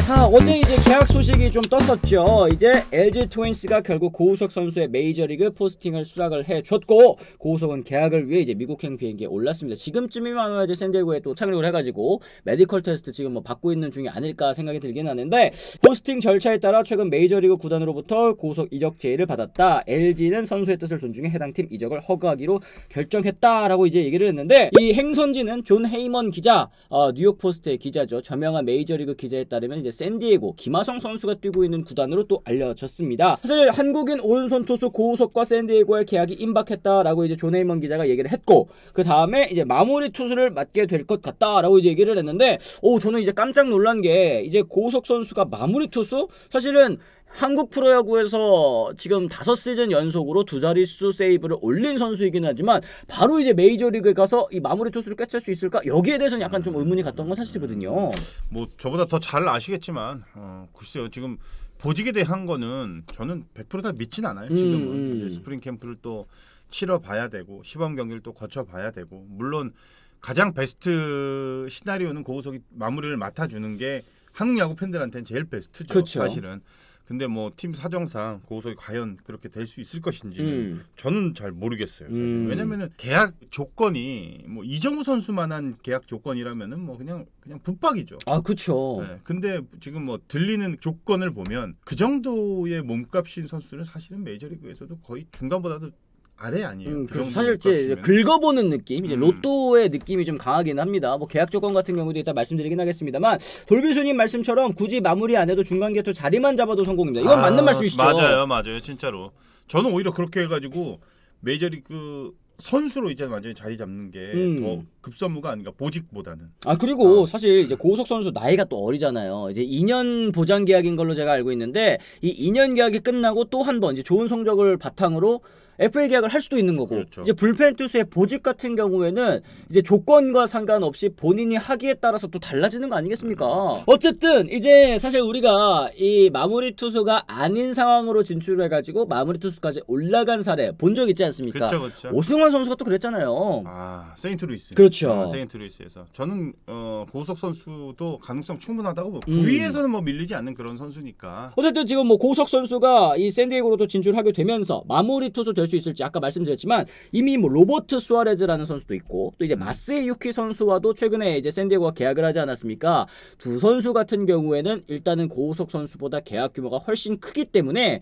자, 어제 이제 계약 소식이 좀 떴었죠. 이제 LG 트윈스가 결국 고우석 선수의 메이저리그 포스팅을 수락을 해줬고, 고우석은 계약을 위해 이제 미국행 비행기에 올랐습니다. 지금쯤이면 아마 이제 샌디에고에 또 착륙을 해가지고 메디컬 테스트 지금 뭐 받고 있는 중이 아닐까 생각이 들긴 하는데, 포스팅 절차에 따라 최근 메이저리그 구단으로부터 고우석 이적 제의를 받았다. LG는 선수의 뜻을 존중해 해당 팀 이적을 허가하기로 결정했다라고 이제 얘기를 했는데, 이 행선지는 존 헤이먼 기자, 뉴욕 포스트의 기자죠. 저명한 메이저리그 기자에 따르면 이제 샌디에고 김하성 선수가 뛰고 있는 구단으로 또 알려졌습니다. 사실 한국인 오른손 투수 고우석과 샌디에고의 계약이 임박했다라고 이제 존 헤이먼 기자가 얘기를 했고, 그 다음에 이제 마무리 투수를 맡게 될 것 같다라고 이제 얘기를 했는데, 저는 이제 깜짝 놀란 게, 이제 고우석 선수가 마무리 투수? 사실은 한국 프로야구에서 지금 5시즌 연속으로 두 자릿수 세이브를 올린 선수이긴 하지만, 바로 이제 메이저리그에 가서 이 마무리 투수를 꿰찰 수 있을까? 여기에 대해서는 약간 좀 의문이 갔던 건 사실이거든요. 뭐 저보다 더 잘 아시겠지만, 글쎄요, 지금 보직에 대한 거는 저는 100% 다 믿진 않아요. 지금은 이제 스프링 캠프를 또 치러 봐야 되고, 시범 경기를 또 거쳐 봐야 되고, 물론 가장 베스트 시나리오는 고우석이 마무리를 맡아주는 게 한국 야구 팬들한테는 제일 베스트죠. 그렇죠. 사실은. 근데 뭐 팀 사정상 고우석이 과연 그렇게 될 수 있을 것인지는 저는 잘 모르겠어요. 사실. 왜냐면은 계약 조건이 뭐 이정우 선수만한 계약 조건이라면은 뭐 그냥 붙박이죠. 아, 그렇죠. 네. 근데 지금 뭐 들리는 조건을 보면 그 정도의 몸값인 선수는 사실은 메이저리그에서도 거의 중간보다도 아래 아니에요. 사실 이제 긁어보는 느낌, 이제 로또의 느낌이 좀 강하긴 합니다. 뭐 계약 조건 같은 경우도 이따 말씀드리긴 하겠습니다만, 돌비수님 말씀처럼 굳이 마무리 안 해도 중간 게토 자리만 잡아도 성공입니다. 이건 맞는 말씀이시죠? 맞아요, 진짜로. 저는 오히려 그렇게 해가지고 메이저리그 선수로 이제 완전히 자리 잡는 게 더 급선무가 아닌가, 보직보다는. 그리고 사실 이제 고우석 선수 나이가 또 어리잖아요. 이제 2년 보장 계약인 걸로 제가 알고 있는데, 이 2년 계약이 끝나고 또 한 번 이제 좋은 성적을 바탕으로 FA 계약을 할 수도 있는 거고, 그렇죠. 이제 불펜 투수의 보직 같은 경우에는 이제 조건과 상관없이 본인이 하기에 따라서 또 달라지는 거 아니겠습니까? 어쨌든 이제 사실 우리가 이 마무리 투수가 아닌 상황으로 진출해가지고 마무리 투수까지 올라간 사례 본 적 있지 않습니까? 그렇죠. 오승환 선수가 또 그랬잖아요. 세인트루이스. 그렇죠. 세인트루이스에서 저는 고우석 선수도 가능성 충분하다고 보고, 9위에서는 뭐 밀리지 않는 그런 선수니까. 어쨌든 지금 뭐 고우석 선수가 이 샌디에고로도 진출하게 되면서 마무리 투수 될 수 있을지 아까 말씀드렸지만, 이미 뭐 로버트 수아레즈라는 선수도 있고, 또 이제 마세이 유키 선수와도 최근에 이제 샌디에고가 계약을 하지 않았습니까? 두 선수 같은 경우에는 일단은 고우석 선수보다 계약 규모가 훨씬 크기 때문에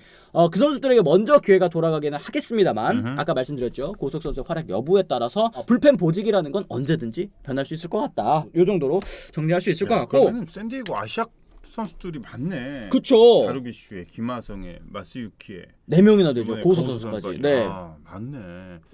그 선수들에게 먼저 기회가 돌아가기는 하겠습니다만, 아까 말씀드렸죠, 고우석 선수의 활약 여부에 따라서 불펜 보직이라는 건 언제든지 변할 수 있을 것 같다. 요 정도로 정리할 수 있을 것 같고. 그러면 샌디에고 아시아 선수들이 많네. 그쵸. 다루비슈에, 김하성에, 마스유키에 4명이나 되죠. 고우석 선수까지. 네. 맞네.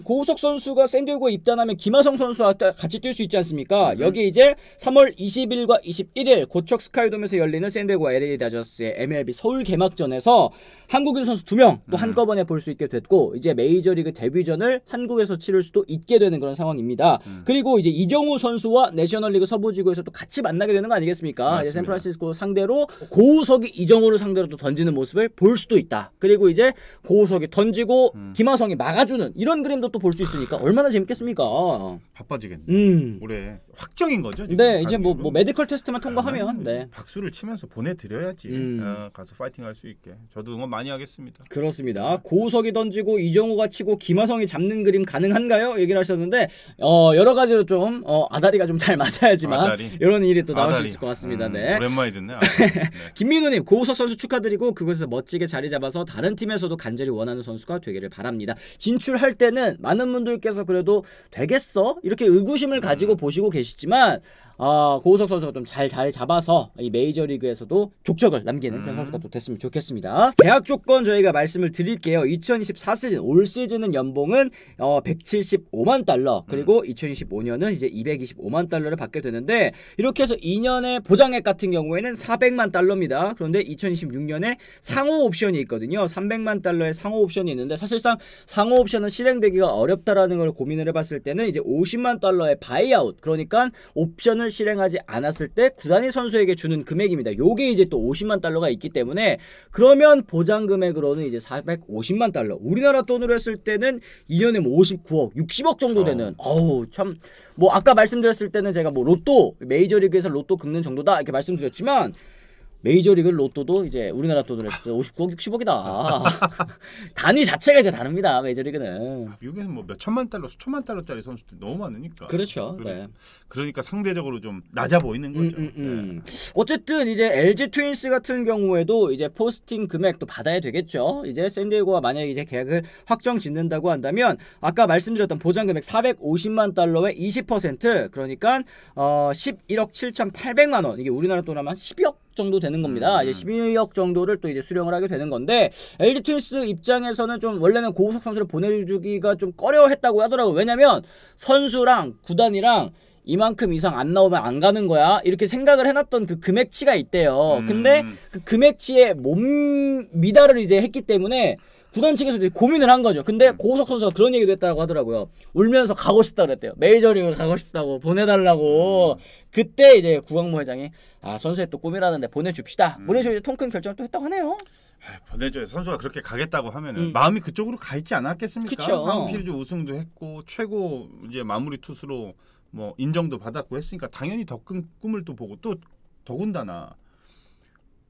고우석 선수가 샌디에고에 입단하면 김하성 선수와 같이 뛸 수 있지 않습니까? 여기 이제 3월 20일과 21일 고척 스카이돔에서 열리는 샌디에고 LA 다저스의 MLB 서울 개막전에서 한국인 선수 2명 또 한꺼번에 볼 수 있게 됐고, 이제 메이저리그 데뷔전을 한국에서 치를 수도 있게 되는 그런 상황입니다. 그리고 이제 이정우 선수와 내셔널리그 서부지구에서 또 같이 만나게 되는 거 아니겠습니까? 이제 샌프란시스코 상대로 고우석이 이정우를 상대로 또 던지는 모습을 볼 수도 있다. 그리고 이제 고우석이 던지고 김하성이 막아주는 이런 그림도 또 볼 수 있으니까 얼마나 재밌겠습니까? 바빠지겠네. 올해 확정인 거죠? 지금? 네, 이제 뭐 메디컬 테스트만 통과하면 네. 박수를 치면서 보내드려야지. 가서 파이팅 할 수 있게. 저도 응원 많이 하겠습니다. 그렇습니다. 고우석이 던지고 이정우가 치고 김하성이 잡는 그림 가능한가요? 얘기를 하셨는데, 여러 가지로 좀 아다리가 좀 잘 맞아야지만 이런 일이 또 나올 수 있을 것 같습니다. 네. 오랜만에 듣네. 김민우님, 고우석 선수 축하드리고 그곳에서 멋지게 자리 잡아서 다른 팀에서도 간절히 원하는 선수가 되기를 바랍니다. 진출할 때는 많은 분들께서 그래도 되겠어? 이렇게 의구심을 가지고 보시고 계시지만, 고우석 선수가 좀 잘 자리 잡아서 이 메이저리그에서도 족적을 남기는 그런 선수가 또 됐으면 좋겠습니다. 계약 조건 저희가 말씀을 드릴게요. 2024 시즌, 올 시즌은 연봉은 175만 달러, 그리고 2025년은 이제 225만 달러를 받게 되는데, 이렇게 해서 2년의 보장액 같은 경우에는 400만 달러입니다. 그런데 2026년에 상호 옵션이 있거든요. 300만 달러의 상호 옵션이 있는데, 사실상 상호 옵션은 실행되기가 어렵다라는 걸 고민을 해봤을 때는 이제 50만 달러의 바이아웃, 그러니까 옵션을 실행하지 않았을 때 구단이 선수에게 주는 금액입니다. 요게 이제 또 50만 달러가 있기 때문에, 그러면 보장 금액으로는 이제 450만 달러, 우리나라 돈으로 했을 때는 2년에 뭐 59억, 60억 정도 되는, 참, 뭐 아까 말씀드렸을 때는 제가 뭐 로또, 메이저리그에서 로또 긁는 정도다 이렇게 말씀드렸지만, 메이저리그 로또도 이제 우리나라 돈으로 했을 때 59억, 60억이다. 단위 자체가 이제 다릅니다. 메이저리그는. 미국에는 뭐 몇 천만 달러, 수천만 달러짜리 선수들이 너무 많으니까. 그렇죠. 네. 그러니까 상대적으로 좀 낮아 보이는 거죠. 네. 어쨌든 이제 LG 트윈스 같은 경우에도 이제 포스팅 금액도 받아야 되겠죠. 이제 샌디에고가 만약에 이제 계약을 확정 짓는다고 한다면 아까 말씀드렸던 보장 금액 450만 달러의 20% 그러니까 11억 7,800만 원. 이게 우리나라 돈으로 하면 12억 정도 되는 겁니다. 이제 12억 정도를 또 이제 수령을 하게 되는 건데 LG 트윈스 입장에서는 좀 원래는 고우석 선수를 보내주기가 좀 꺼려했다고 하더라고요. 왜냐면 선수랑 구단이랑 이만큼 이상 안 나오면 안 가는 거야 이렇게 생각을 해놨던 그 금액치가 있대요. 근데 그 금액치에 못 미달을 이제 했기 때문에 구단 측에서 이제 고민을 한 거죠. 근데 고우석 선수가 그런 얘기도 했다고 하더라고요. 울면서 가고 싶다 그랬대요. 메이저리그 가고 싶다고 보내달라고. 그때 이제 구광모 회장이 선수의 또 꿈이라는데 보내줍시다. 보내줘 이제 통큰 결정을 또 했다고 하네요. 보내줘요. 선수가 그렇게 가겠다고 하면은 마음이 그쪽으로 가 있지 않았겠습니까? 그쵸. 한국 시리즈 우승도 했고 최고 이제 마무리 투수로 뭐 인정도 받았고 했으니까 당연히 더 큰 꿈을 또 보고 또 더군다나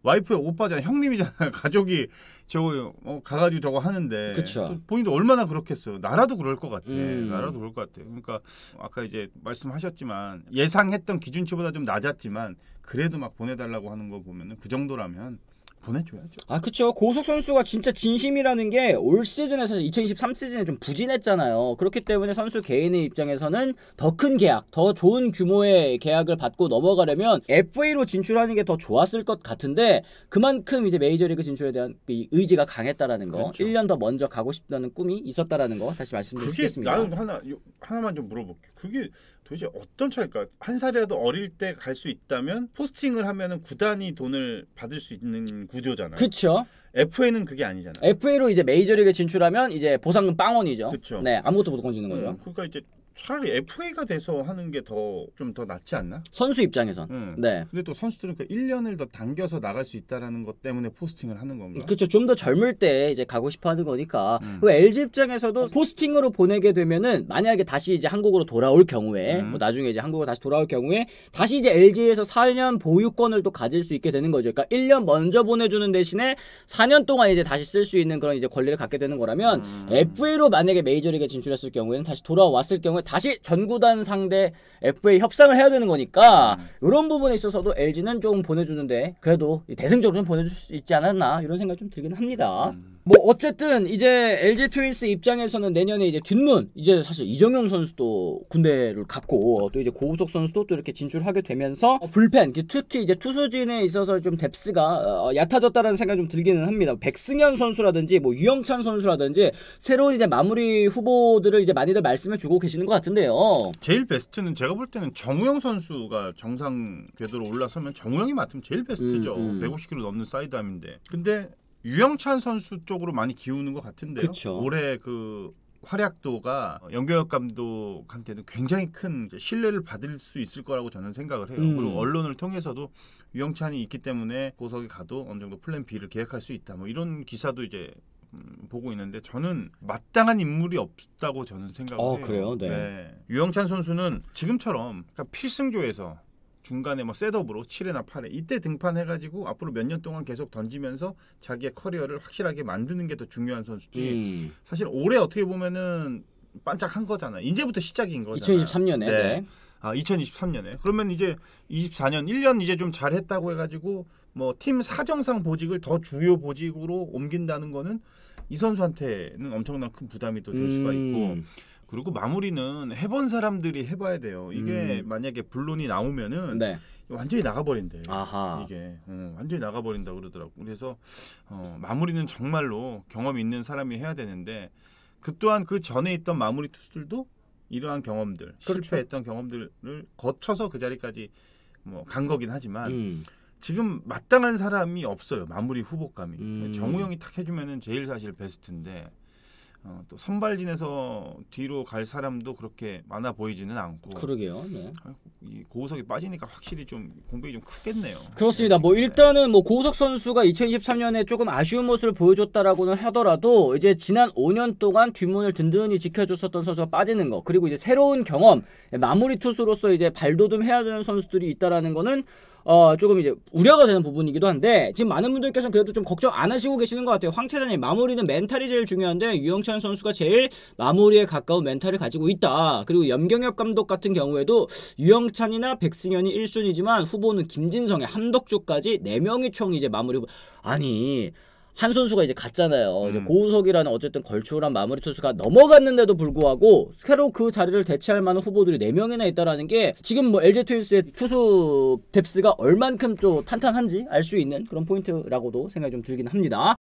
와이프의 오빠잖아, 형님이잖아. 가족이 저거 가가지고 저거 하는데 그쵸. 또 본인도 얼마나 그렇겠어요. 나라도 그럴 것 같아. 나라도 그럴 것 같아. 그러니까 아까 이제 말씀하셨지만 예상했던 기준치보다 좀 낮았지만 그래도 막 보내달라고 하는 거 보면은 그 정도라면 보내줘야죠. 그쵸. 고우석 선수가 진짜 진심이라는 게 올 시즌에 사실 2023 시즌에 좀 부진했잖아요. 그렇기 때문에 선수 개인의 입장에서는 더 큰 계약, 더 좋은 규모의 계약을 받고 넘어가려면 FA로 진출하는 게 더 좋았을 것 같은데 그만큼 이제 메이저리그 진출에 대한 의지가 강했다라는 거, 그렇죠. 1년 더 먼저 가고 싶다는 꿈이 있었다라는 거 다시 말씀드리겠습니다. 그게 나는 하나만 좀 물어볼게. 그게 도대체 어떤 차일까? 한 살이라도 어릴 때 갈 수 있다면 포스팅을 하면은 구단이 돈을 받을 수 있는 구조잖아요. 그렇죠. FA는 그게 아니잖아요. FA로 이제 메이저리그 진출하면 이제 보상금 빵원이죠. 그쵸. 네, 아무것도 못 건지는 거죠. 그러니까 이제 차라리 FA가 돼서 하는 게 좀 더 낫지 않나? 선수 입장에선. 네. 근데 또 선수들은 그 1년을 더 당겨서 나갈 수 있다라는 것 때문에 포스팅을 하는 건가? 그렇죠. 좀 더 젊을 때 이제 가고 싶어 하는 거니까. 그 LG 입장에서도 포스팅으로 보내게 되면은 만약에 다시 이제 한국으로 돌아올 경우에 뭐 나중에 이제 한국으로 다시 돌아올 경우에 다시 이제 LG에서 4년 보유권을 또 가질 수 있게 되는 거죠. 그러니까 1년 먼저 보내주는 대신에 4년 동안 이제 다시 쓸 수 있는 그런 이제 권리를 갖게 되는 거라면 FA로 만약에 메이저리그에 진출했을 경우에는 다시 돌아왔을 경우에 다시 전구단 상대 FA 협상을 해야 되는 거니까 이런 부분에 있어서도 LG는 좀 보내주는데 그래도 대승적으로 좀 보내줄 수 있지 않았나 이런 생각이 좀 들긴 합니다. 뭐 어쨌든 이제 LG 트윈스 입장에서는 내년에 이제 뒷문 이제 사실 이정용 선수도 군대를 갔고 또 이제 고우석 선수도 또 이렇게 진출하게 되면서 불펜 특히 이제 투수진에 있어서 좀 뎁스가 얕아졌다라는 생각이 좀 들기는 합니다. 백승현 선수라든지 뭐 유영찬 선수라든지 새로운 이제 마무리 후보들을 이제 많이들 말씀해 주고 계시는 것 같은데요. 제일 베스트는 제가 볼 때는 정우영 선수가 정상 궤도로 올라서면 정우영이 맡으면 제일 베스트죠. 150kg 넘는 사이드암인데. 근데 유영찬 선수 쪽으로 많이 기우는 것 같은데요. 그쵸. 올해 그 활약도가 연경엽 감독한테는 굉장히 큰 신뢰를 받을 수 있을 거라고 저는 생각을 해요. 그리고 언론을 통해서도 유영찬이 있기 때문에 고석이 가도 어느 정도 플랜 B를 계획할 수 있다. 뭐 이런 기사도 이제 보고 있는데 저는 마땅한 인물이 없다고 저는 생각을 해요. 그래요? 네. 유영찬 선수는 지금처럼 그러니까 필승조에서 중간에 뭐 셋업으로 7회나 8회 이때 등판해가지고 앞으로 몇 년 동안 계속 던지면서 자기의 커리어를 확실하게 만드는 게 더 중요한 선수지. 사실 올해 어떻게 보면은 반짝한 거잖아. 이제부터 시작인 거잖아. 2023년에. 네. 2023년에. 그러면 이제 24년 1년 이제 좀 잘했다고 해가지고 뭐 팀 사정상 보직을 더 주요 보직으로 옮긴다는 거는 이 선수한테는 엄청난 큰 부담이 또 될 수가 있고. 그리고 마무리는 해본 사람들이 해봐야 돼요. 이게 만약에 본론이 나오면은 네. 완전히 나가버린대. 아하. 이게 완전히 나가버린다 그러더라고. 그래서 마무리는 정말로 경험이 있는 사람이 해야 되는데 그 또한 그 전에 있던 마무리 투수들도 이러한 경험들, 그렇죠. 실패했던 경험들을 거쳐서 그 자리까지 뭐 간 거긴 하지만 지금 마땅한 사람이 없어요. 마무리 후보감이. 정우영이 탁 해주면은 제일 사실 베스트인데. 또 선발진에서 뒤로 갈 사람도 그렇게 많아 보이지는 않고. 그러게요. 네. 이 고우석이 빠지니까 확실히 좀 공백이 좀 크겠네요. 그렇습니다. 뭐 일단은 뭐 고우석 선수가 2023년에 조금 아쉬운 모습을 보여줬다라고는 하더라도 이제 지난 5년 동안 뒷문을 든든히 지켜줬었던 선수가 빠지는 거 그리고 이제 새로운 경험 마무리 투수로서 이제 발돋움해야 되는 선수들이 있다라는 거는 조금 이제 우려가 되는 부분이기도 한데 지금 많은 분들께서는 그래도 좀 걱정 안 하시고 계시는 것 같아요. 황태자님 마무리는 멘탈이 제일 중요한데 유영찬 선수가 제일 마무리에 가까운 멘탈을 가지고 있다. 그리고 염경엽 감독 같은 경우에도 유영찬이나 백승현이 1순위지만 후보는 김진성의 함덕주까지 4명이 총 이제 마무리. 아니 한 선수가 이제 갔잖아요. 이제 고우석이라는 어쨌든 걸출한 마무리 투수가 넘어갔는데도 불구하고 새로 그 자리를 대체할 만한 후보들이 4명이나 있다라는 게 지금 뭐 LG 트윈스의 투수 뎁스가 얼만큼 좀 탄탄한지 알 수 있는 그런 포인트라고도 생각이 좀 들긴 합니다.